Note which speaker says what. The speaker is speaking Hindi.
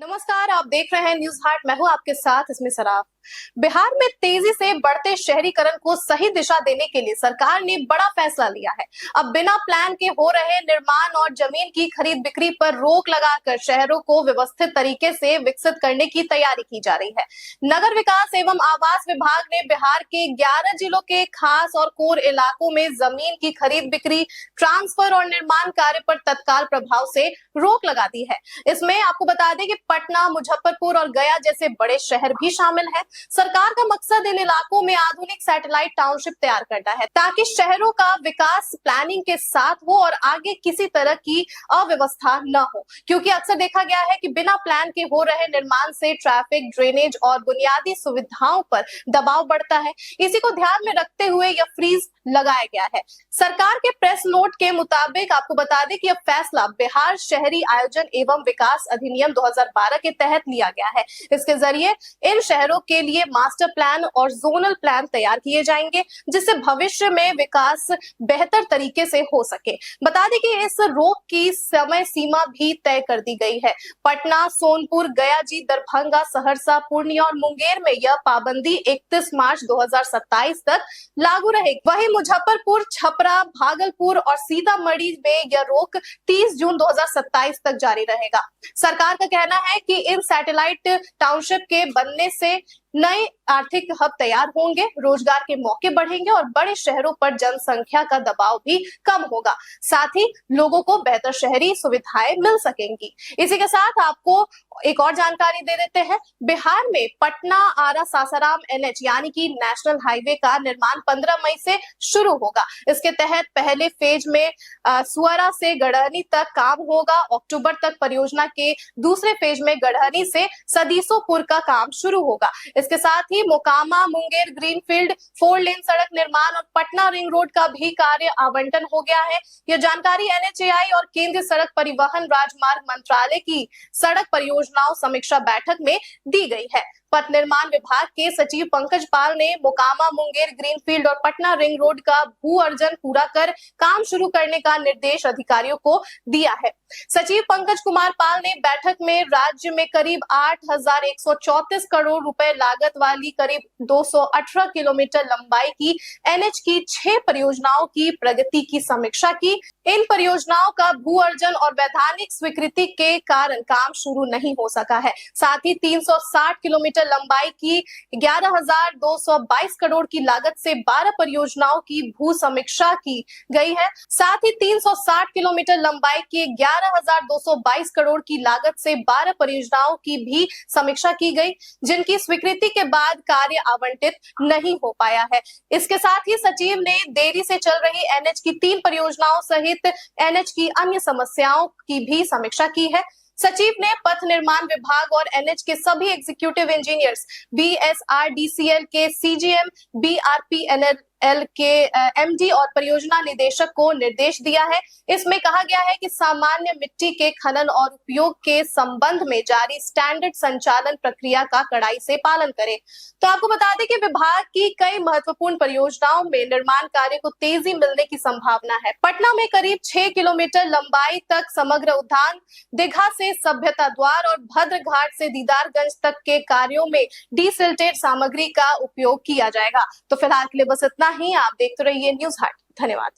Speaker 1: नमस्कार, आप देख रहे हैं न्यूज हाट। मैं हूं आपके साथ इसमें सराफ। बिहार में तेजी से बढ़ते शहरीकरण को सही दिशा देने के लिए सरकार ने बड़ा फैसला लिया है। अब बिना प्लान के हो रहे निर्माण और जमीन की खरीद बिक्री पर रोक लगाकर शहरों को व्यवस्थित तरीके से विकसित करने की तैयारी की जा रही है। नगर विकास एवं आवास विभाग ने बिहार के 11 जिलों के खास और कोर इलाकों में जमीन की खरीद बिक्री, ट्रांसफर और निर्माण कार्य पर तत्काल प्रभाव से रोक लगा दी है। इसमें आपको बता दें कि पटना, मुजफ्फरपुर और गया जैसे बड़े शहर भी शामिल हैं। सरकार का मकसद इन इलाकों में आधुनिक सैटेलाइट टाउनशिप तैयार करना है ताकि शहरों का विकास प्लानिंग के साथ हो और आगे किसी तरह की अव्यवस्था न हो, क्योंकि अक्सर देखा गया है कि बिना प्लान के हो रहे निर्माण से ट्रैफिक, ड्रेनेज और बुनियादी सुविधाओं पर दबाव बढ़ता है। इसी को ध्यान में रखते हुए यह फ्रीज लगाया गया है। सरकार के प्रेस नोट के मुताबिक आपको बता दें कि यह फैसला बिहार शहरी आयोजन एवं विकास अधिनियम 2012 के तहत लिया गया है। इसके जरिए इन शहरों के लिए मास्टर प्लान और जोनल प्लान तैयार किए जाएंगे, जिससे भविष्य में विकास बेहतर तरीके से हो सके। बता दें कि इस रोक की समय सीमा भी तय कर दी गई है। पटना, सोनपुर, गयाजी, दरभंगा, सहरसा, पूर्णिया और मुंगेर में यह पाबंदी 31 मार्च 2027 तक लागू रहेगी। वहीं मुजफ्फरपुर, छपरा, भागलपुर और सीतामढ़ी में यह रोक 30 जून 2027 तक जारी रहेगा। सरकार का कहना है कि इन सैटेलाइट टाउनशिप के बनने से नए आर्थिक हब तैयार होंगे, रोजगार के मौके बढ़ेंगे और बड़े शहरों पर जनसंख्या का दबाव भी कम होगा। साथ ही लोगों को बेहतर शहरी सुविधाएं मिल सकेंगी। इसी के साथ आपको एक और जानकारी दे देते हैं। बिहार में पटना आरा सासाराम एनएच यानी कि नेशनल हाईवे का निर्माण 15 मई से शुरू होगा। इसके तहत पहले फेज में सुअरा से गढ़हनी तक काम होगा। अक्टूबर तक परियोजना के दूसरे फेज में गढ़हनी से सदीसोपुर का काम शुरू होगा। इसके साथ ही मोकामा मुंगेर ग्रीनफील्ड 4 लेन सड़क निर्माण और पटना रिंग रोड का भी कार्य आवंटन हो गया है। यह जानकारी एनएचएआई और केंद्रीय सड़क परिवहन राजमार्ग मंत्रालय की सड़क परियोजनाओं समीक्षा बैठक में दी गई है। पथ निर्माण विभाग के सचिव पंकज पाल ने मोकामा मुंगेर ग्रीनफील्ड और पटना रिंग रोड का भू अर्जन पूरा कर काम शुरू करने का निर्देश अधिकारियों को दिया है। सचिव पंकज कुमार पाल ने बैठक में राज्य में करीब 8,134 करोड़ रुपए लागत वाली करीब 218 किलोमीटर लंबाई की एनएच की 6 परियोजनाओं की प्रगति की समीक्षा की। इन परियोजनाओं का भू अर्जन और वैधानिक स्वीकृति के कारण काम शुरू नहीं हो सका है। साथ ही 360 किलोमीटर लंबाई की 11,222 करोड़ की लागत से 12 परियोजनाओं की भू समीक्षा की गई है। साथ ही 360 किलोमीटर लंबाई की 11,222 करोड़ की लागत से 12 परियोजनाओं की भी समीक्षा की गई, जिनकी स्वीकृति के बाद कार्य आवंटित नहीं हो पाया है। इसके साथ ही सचिव ने देरी से चल रही एनएच की 3 परियोजनाओं सहित एनएच की अन्य समस्याओं की भी समीक्षा की है। सचिव ने पथ निर्माण विभाग और एनएच के सभी एग्जीक्यूटिव इंजीनियर्स, बीएसआरडीसीएल के सीजीएम, बीआरपीएनएल के एमडी और परियोजना निदेशक को निर्देश दिया है। इसमें कहा गया है कि सामान्य मिट्टी के खनन और उपयोग के संबंध में जारी स्टैंडर्ड संचालन प्रक्रिया का कड़ाई से पालन करें। तो आपको बता दें कि विभाग की कई महत्वपूर्ण परियोजनाओं में निर्माण कार्य को तेजी मिलने की संभावना है। पटना में करीब 6 किलोमीटर लंबाई तक समग्र उद्यान, दीघा से सभ्यता द्वार और भद्र घाट से दीदारगंज तक के कार्यों में डीसिल्टेड सामग्री का उपयोग किया जाएगा। तो फिलहाल के लिए बस इतना ही। आप देखते रहिए न्यूज हाट। धन्यवाद।